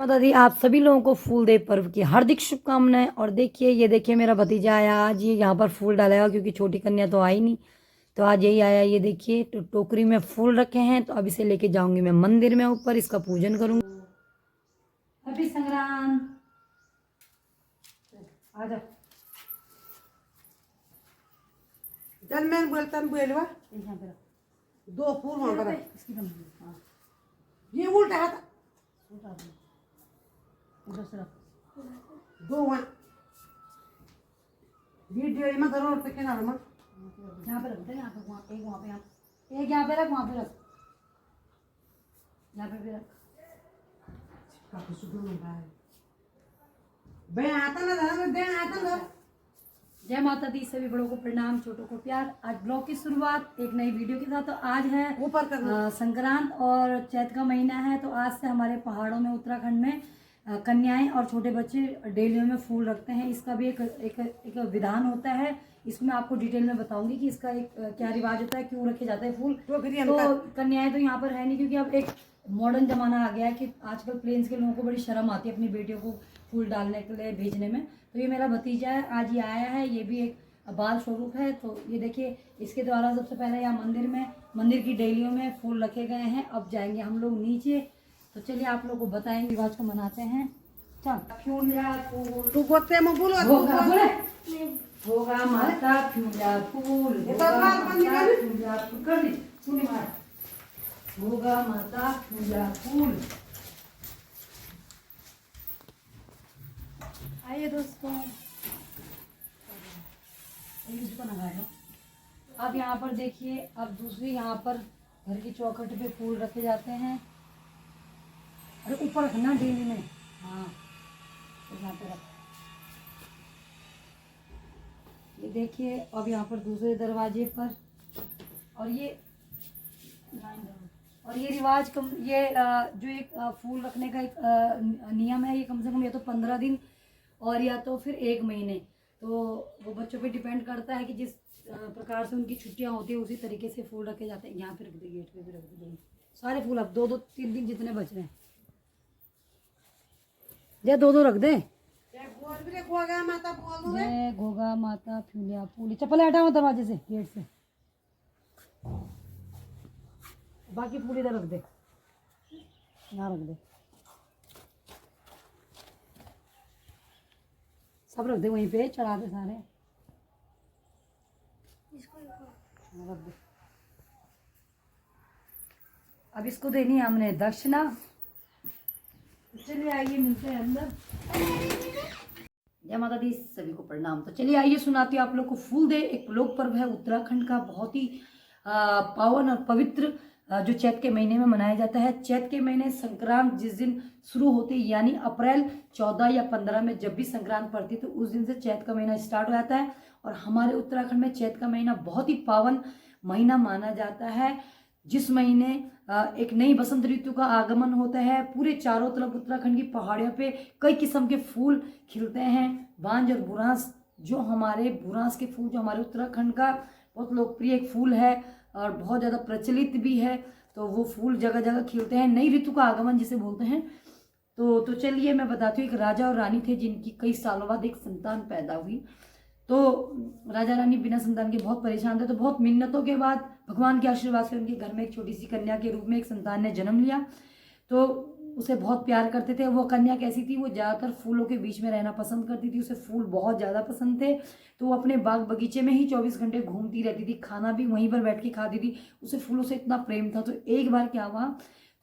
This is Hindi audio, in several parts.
माता दी आप सभी लोगों को फूल देव पर्व की हार्दिक शुभकामनाएं। और देखिए ये देखिए मेरा भतीजा आया आज, ये यहाँ पर फूल डालेगा क्योंकि छोटी कन्या तो आई नहीं, तो आज यही आया। ये देखिए तो टोकरी में फूल रखे हैं, तो अब इसे लेके जाऊंगी मैं मंदिर में ऊपर, इसका पूजन करूंगी। हैप्पी संक्रांत। आ जाओ। चल मैं बोलता हूँ बोलवा यहाँ पे रख। दो फूल वहाँ पर रख। इसकी बंद। हाँ ये उल्टा हाथ उठा दो, उधर से रख। दो वहाँ वीडियो में करो और पे ना मत यहाँ पे रख दे, यहाँ पे वहाँ एक, वहाँ पे यहाँ एक, यहाँ पे रख, वहाँ पे रख, यहाँ पे भी रख। काफी सुंदर लग रहा है। बहन आता ना धर्म बहन आता ना। जय माता दी, सभी बड़ों को प्रणाम, छोटों को प्यार। आज ब्लॉग की शुरुआत एक नई वीडियो के साथ। तो आज है ऊपर करना संक्रांत और चैत का महीना है, तो आज से हमारे पहाड़ों में, उत्तराखंड में कन्याएं और छोटे बच्चे डेलियों में फूल रखते हैं। इसका भी एक विधान होता है, इसमें आपको डिटेल में बताऊंगी कि इसका एक क्या रिवाज होता है, क्यों रखे जाते हैं फूल। तो कन्याएं तो यहाँ पर है नहीं, क्योंकि अब एक मॉडर्न जमाना आ गया है कि आजकल प्लेन्स के लोगों को बड़ी शर्म आती है अपनी बेटियों को फूल डालने के लिए भेजने में। तो ये मेरा भतीजा है, आज ये आया है, ये भी एक बाल स्वरूप है। तो ये देखिए इसके द्वारा सबसे पहले यहाँ मंदिर की डेलियों में फूल रखे गए हैं। अब जाएंगे हम लोग नीचे, तो चलिए आप लोग को बताएंगे रिवाज को मनाते हैं। चल फूल तू बोलते मैं बोलो होगा माता फूला फूल, होगा माता फूला फूल। आइए दोस्तों, इसको लगा लो। अब यहाँ पर देखिए, अब दूसरी यहाँ पर घर की चौखट पे फूल रखे जाते हैं। अरे ऊपर रखना डेली में, हाँ तो यहाँ पे रख। ये देखिए अब यहाँ पर दूसरे दरवाजे पर, और ये रिवाज जो एक फूल रखने का एक नियम है, ये कम से कम या तो 15 दिन और या तो फिर 1 महीने। तो वो बच्चों पे डिपेंड करता है कि जिस प्रकार से उनकी छुट्टियां होती है उसी तरीके से फूल रखे जाते हैं। यहाँ पे रख दे, गेट पे भी रख दे सारे फूल। अब 2-3 दिन जितने बच रहे हैं, जय 2 रख दे। जय गोगा माता फूलिया फूली। चप्पल हटाओ दरवाजे से, गेट से। बाकी फूल इधर रख दे, यहाँ रख दे, सब रख दे वहीं पे, चढ़ा दे सारे, रख दे। अब इसको देनी है हमने दक्षिणा। चलिए आइए मिलते हैं अंदर। जय माता दी, सभी को प्रणाम। तो चलिए आइए सुनाती हूँ आप लोग को फूल दे। एक लोक पर्व है उत्तराखंड का, बहुत ही पावन और पवित्र, जो चैत के महीने में मनाया जाता है। चैत के महीने संक्रांत जिस दिन शुरू होती है, यानी अप्रैल 14 या 15 में जब भी संक्रांत पड़ती है, तो उस दिन से चैत का महीना स्टार्ट हो जाता है। और हमारे उत्तराखंड में चैत का महीना बहुत ही पावन महीना माना जाता है, जिस महीने एक नई बसंत ऋतु का आगमन होता है। पूरे चारों तरफ उत्तराखंड की पहाड़ियों पे कई किस्म के फूल खिलते हैं। बांज और बुरांस, बुरांस के फूल जो हमारे उत्तराखंड का बहुत लोकप्रिय एक फूल है और बहुत ज़्यादा प्रचलित भी है। तो वो फूल जगह जगह खिलते हैं, नई ऋतु का आगमन जिसे बोलते हैं। तो चलिए मैं बताती हूँ, एक राजा और रानी थे जिनकी कई सालों बाद एक संतान पैदा हुई। तो राजा रानी बिना संतान के बहुत परेशान थे। तो बहुत मिन्नतों के बाद भगवान के आशीर्वाद से उनके घर में एक छोटी सी कन्या के रूप में एक संतान ने जन्म लिया। तो उसे बहुत प्यार करते थे। वो कन्या कैसी थी, वो ज़्यादातर फूलों के बीच में रहना पसंद करती थी। उसे फूल बहुत ज़्यादा पसंद थे, तो वो अपने बाग बगीचे में ही 24 घंटे घूमती रहती थी, खाना भी वहीं पर बैठ के खाती थी। उसे फूलों से इतना प्रेम था। तो एक बार क्या हुआ,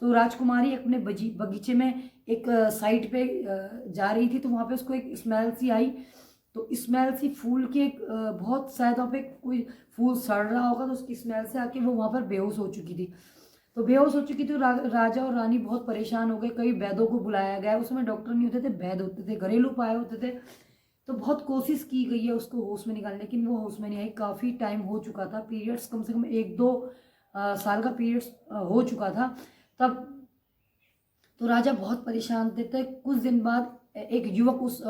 तो राजकुमारी अपने बगीचे में एक साइड पे जा रही थी, तो वहाँ पे उसको एक स्मेल सी आई। तो स्मेल सी फूल की बहुत शायद वहाँ पे कोई फूल सड़ रहा होगा, तो उसकी स्मेल से आके वो वहाँ पर बेहोश हो चुकी थी। तो बेहोश हो चुकी थी। राजा और रानी बहुत परेशान हो गए। कई वैद्यों को बुलाया गया, उस समय डॉक्टर नहीं होते थे, वैद्य होते थे, घरेलू उपाय होते थे। तो बहुत कोशिश की गई है उसको होश में निकालने, लेकिन वो होश में नहीं आई। काफ़ी टाइम हो चुका था, पीरियड्स कम से कम 1-2 साल का पीरियड्स हो चुका था तब। तो राजा बहुत परेशान थे। कुछ दिन बाद एक युवक उस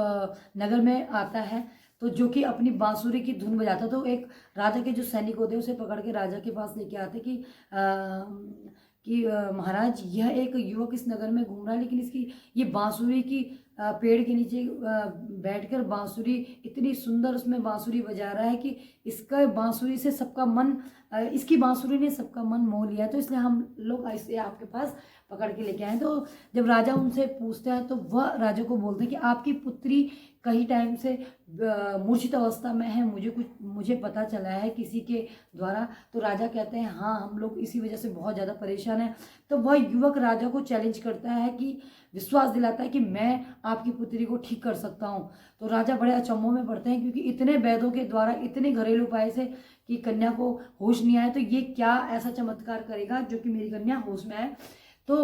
नगर में आता है, तो जो कि अपनी बांसुरी की धुन बजाता। तो एक राजा के जो सैनिक होते हैं उसे पकड़ के राजा के पास लेके आते कि कि महाराज यह एक युवक इस नगर में घूम रहा है, लेकिन इसकी ये बांसुरी की पेड़ के नीचे बैठकर बांसुरी इतनी सुंदर उसमें बांसुरी बजा रहा है कि इसका बांसुरी से सबका मन इसकी बांसुरी ने सबका मन मोह लिया। तो इसलिए हम लोग ऐसे आपके पास पकड़ के लेके आए। तो जब राजा उनसे पूछते हैं तो वह राजा को बोलते हैं कि आपकी पुत्री कई टाइम से मूर्छित अवस्था में है, मुझे पता चला है किसी के द्वारा। तो राजा कहते हैं हाँ, हम लोग इसी वजह से बहुत ज़्यादा परेशान हैं। तो वह युवक राजा को चैलेंज करता है कि विश्वास दिलाता है कि मैं आपकी पुत्री को ठीक कर सकता हूँ। तो राजा बड़े अचंभों में पड़ते हैं, क्योंकि इतने वैद्यों के द्वारा इतने घरेलू उपाय से कि कन्या को होश नहीं आया, तो ये क्या ऐसा चमत्कार करेगा जो कि मेरी कन्या होश में आए। तो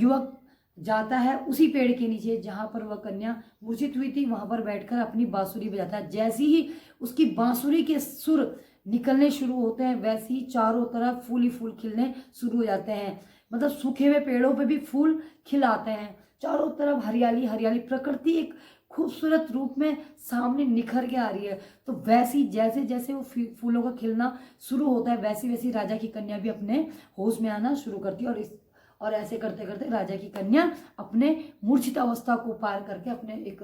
युवक जाता है उसी पेड़ के नीचे जहाँ पर वह कन्या मूर्छित हुई थी, वहाँ पर बैठकर अपनी बांसुरी बजाता है। जैसे ही उसकी बांसुरी के सुर निकलने शुरू होते हैं, वैसे ही चारों तरफ फूल ही फूल खिलने शुरू हो जाते हैं। मतलब सूखे हुए पेड़ों पे भी फूल खिल आते हैं, चारों तरफ हरियाली हरियाली, प्रकृति एक खूबसूरत रूप में सामने निखर के आ रही है। तो वैसी जैसे जैसे वो फूलों का खिलना शुरू होता है, वैसी वैसी राजा की कन्या भी अपने होश में आना शुरू करती है। और ऐसे करते करते राजा की कन्या अपने मूर्छित अवस्था को पार करके अपने एक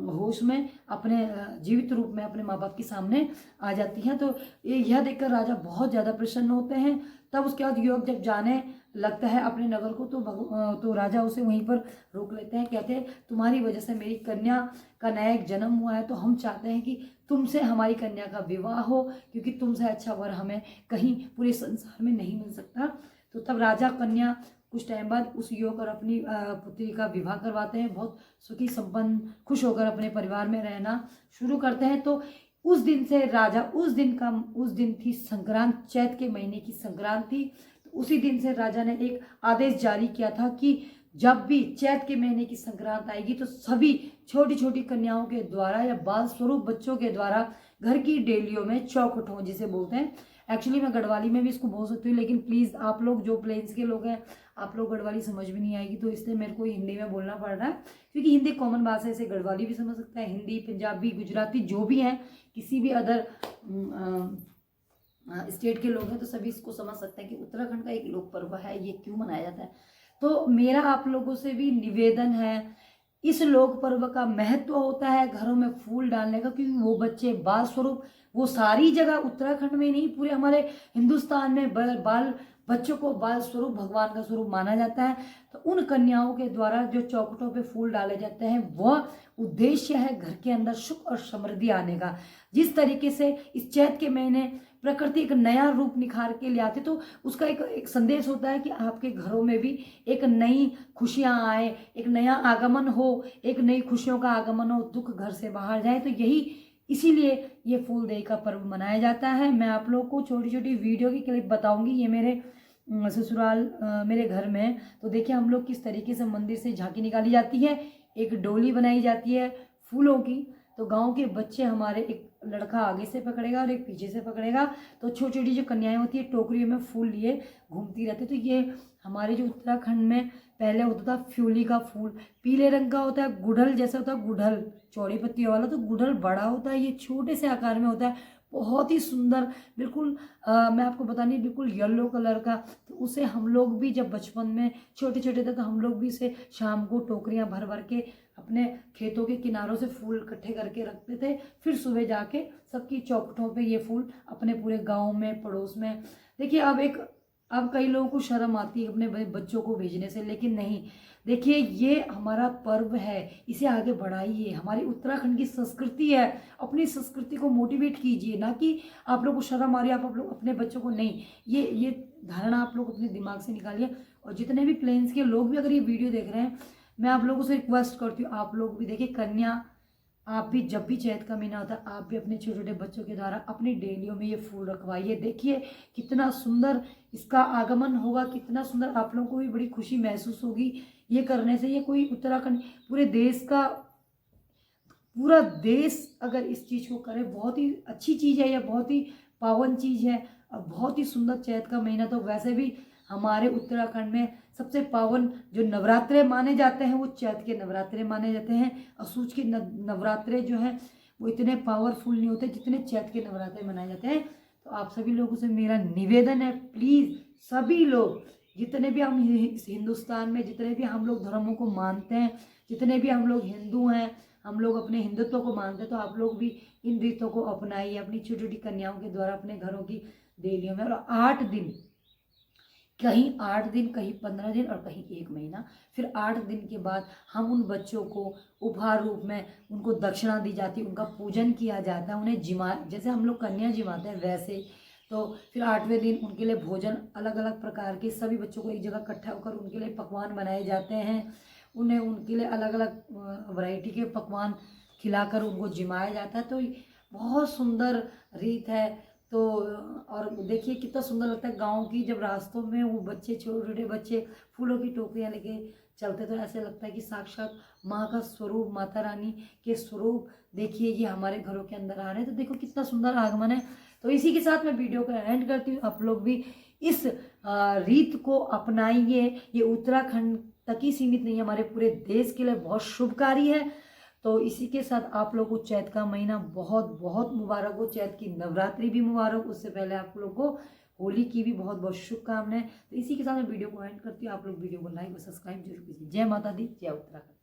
होश में, अपने जीवित रूप में अपने माँ बाप के सामने आ जाती हैं। तो यह देखकर राजा बहुत ज़्यादा प्रसन्न होते हैं। तब उसके बाद युवक जब जाने लगता है अपने नगर को, तो राजा उसे वहीं पर रोक लेते हैं। कहते हैं तुम्हारी वजह से मेरी कन्या का नया एक जन्म हुआ है, तो हम चाहते हैं कि तुमसे हमारी कन्या का विवाह हो, क्योंकि तुमसे अच्छा वर हमें कहीं पूरे संसार में नहीं मिल सकता। तो तब राजा कन्या कुछ टाइम बाद उस युवक और अपनी पुत्री का विवाह करवाते हैं। बहुत सुखी संपन्न खुश होकर अपने परिवार में रहना शुरू करते हैं। तो उस दिन से राजा उस दिन थी संक्रांत, चैत के महीने की संक्रांत थी। तो उसी दिन से राजा ने एक आदेश जारी किया था कि जब भी चैत के महीने की संक्रांत आएगी तो सभी छोटी छोटी कन्याओं के द्वारा या बाल स्वरूप बच्चों के द्वारा घर की डेलियों में चौखटों जिसे बोलते हैं, एक्चुअली मैं गढ़वाली में भी इसको बोल सकती हूँ, लेकिन प्लीज़ आप लोग जो प्लेन्स के लोग हैं, आप लोग गढ़वाली समझ भी नहीं आएगी, तो इसलिए मेरे को हिंदी में बोलना पड़ रहा है, क्योंकि हिंदी कॉमन भाषा है, इसे गढ़वाली भी समझ सकता है, हिंदी, पंजाबी, गुजराती जो भी हैं, किसी भी अदर स्टेट के लोग हैं तो सभी इसको समझ सकते हैं कि उत्तराखंड का एक लोक पर्व है, ये क्यों मनाया जाता है। तो मेरा आप लोगों से भी निवेदन है, इस लोक पर्व का महत्व होता है घरों में फूल डालने का, क्योंकि वो बच्चे बाल स्वरूप, वो सारी जगह उत्तराखंड में नहीं पूरे हमारे हिंदुस्तान में बाल बच्चों को बाल स्वरूप भगवान का स्वरूप माना जाता है। तो उन कन्याओं के द्वारा जो चौखटों पे फूल डाले जाते हैं, वह उद्देश्य है घर के अंदर सुख और समृद्धि आने का। जिस तरीके से इस चैत के महीने प्रकृति एक नया रूप निखार के ले आते, तो उसका एक संदेश होता है कि आपके घरों में भी एक नई खुशियां आए, एक नया आगमन हो, एक नई खुशियों का आगमन हो, दुख घर से बाहर जाए। तो यही इसीलिए ये फूलदेई का पर्व मनाया जाता है। मैं आप लोग को छोटी छोटी वीडियो की क्लिप बताऊंगी, ये मेरे ससुराल मेरे घर में। तो देखिए हम लोग किस तरीके से मंदिर से झांकी निकाली जाती है, एक डोली बनाई जाती है फूलों की। तो गांव के बच्चे हमारे, एक लड़का आगे से पकड़ेगा और एक पीछे से पकड़ेगा, तो छोटी छोटी जो कन्याएं होती है टोकरियों में फूल लिए घूमती रहती है। तो ये हमारे जो उत्तराखंड में पहले होता था फ्यूली का फूल, पीले रंग का होता है, गुड़हल जैसा होता है, गुड़हल चौड़ी पत्तियों वाला। तो गुड़हल बड़ा होता है, ये छोटे से आकार में होता है, बहुत ही सुंदर, बिल्कुल मैं आपको बतानी बिल्कुल येलो कलर का। तो उसे हम लोग भी जब बचपन में छोटे छोटे थे तो हम लोग भी इसे शाम को टोकरियां भर भर के अपने खेतों के किनारों से फूल इकट्ठे करके रखते थे, फिर सुबह जाके सबकी चौखटों पे ये फूल अपने पूरे गांव में पड़ोस में। देखिए अब कई लोगों को शर्म आती है अपने बच्चों को भेजने से, लेकिन नहीं, देखिए ये हमारा पर्व है, इसे आगे बढ़ाइए, हमारी उत्तराखंड की संस्कृति है, अपनी संस्कृति को मोटिवेट कीजिए। ना कि आप लोग को शर्म आ रही है, आप लोग अपने बच्चों को नहीं, ये धारणा आप लोग अपने दिमाग से निकालिए। और जितने भी प्लेन्स के लोग भी अगर ये वीडियो देख रहे हैं, मैं आप लोगों से रिक्वेस्ट करती हूँ, आप लोग भी देखिए, कन्या आप भी जब भी चैत का महीना होता है, आप भी अपने छोटे छोटे बच्चों के द्वारा अपनी डेलियों में ये फूल रखवाइए। देखिए कितना सुंदर इसका आगमन होगा, कितना सुंदर, आप लोगों को भी बड़ी खुशी महसूस होगी ये करने से। ये कोई उत्तराखंड, पूरा देश अगर इस चीज़ को करे, बहुत ही अच्छी चीज़ है, यह बहुत ही पावन चीज़ है और बहुत ही सुंदर। चैत का महीना तो वैसे भी हमारे उत्तराखंड में सबसे पावन जो नवरात्रे माने जाते हैं वो चैत के नवरात्रे माने जाते हैं। असूच के नवरात्रे जो हैं वो इतने पावरफुल नहीं होते जितने चैत के नवरात्रे मनाए जाते हैं। तो आप सभी लोगों से मेरा निवेदन है, प्लीज़ सभी लोग जितने भी हम इस हिंदुस्तान में जितने भी हम लोग धर्मों को मानते हैं, जितने भी हम लोग हिंदू हैं, हम लोग अपने हिंदुत्व को मानते हैं, तो आप लोग भी इन रीतों को अपनाइए अपनी छोटी छोटी कन्याओं के द्वारा अपने घरों की देवियों में। और 8 दिन, कहीं 8 दिन, कहीं 15 दिन और कहीं 1 महीना, फिर 8 दिन के बाद हम उन बच्चों को उपहार रूप में उनको दक्षिणा दी जाती है, उनका पूजन किया जाता है, उन्हें जिमा, जैसे हम लोग कन्या जिमाते हैं वैसे। तो फिर 8वें दिन उनके लिए भोजन अलग अलग प्रकार के, सभी बच्चों को एक जगह इकट्ठा होकर उनके लिए पकवान बनाए जाते हैं, उन्हें उनके लिए अलग अलग वैरायटी के पकवान खिलाकर उनको जिमाया जाता है। तो बहुत सुंदर रीत है। तो और देखिए कितना सुंदर लगता है गांव की, जब रास्तों में वो बच्चे, छोटे छोटे बच्चे फूलों की टोकरियां लेके चलते, तो ऐसे लगता है कि साक्षात माँ का स्वरूप, माता रानी के स्वरूप देखिए ये हमारे घरों के अंदर आ रहे हैं। तो देखो कितना सुंदर आगमन है। तो इसी के साथ मैं वीडियो को एंड करती हूँ। आप लोग भी इस रीत को अपनाइए। ये उत्तराखंड तक ही सीमित नहीं है, हमारे पूरे देश के लिए बहुत शुभकारी है। तो इसी के साथ आप लोग को चैत का महीना बहुत बहुत मुबारक हो। चैत की नवरात्रि भी मुबारक। उससे पहले आप लोग को होली की भी बहुत बहुत शुभकामनाएं। तो इसी के साथ मैं वीडियो को एंड करती हूँ। आप लोग वीडियो को लाइक और सब्सक्राइब जरूर कीजिए। जय माता दी, जय उत्तराखंड।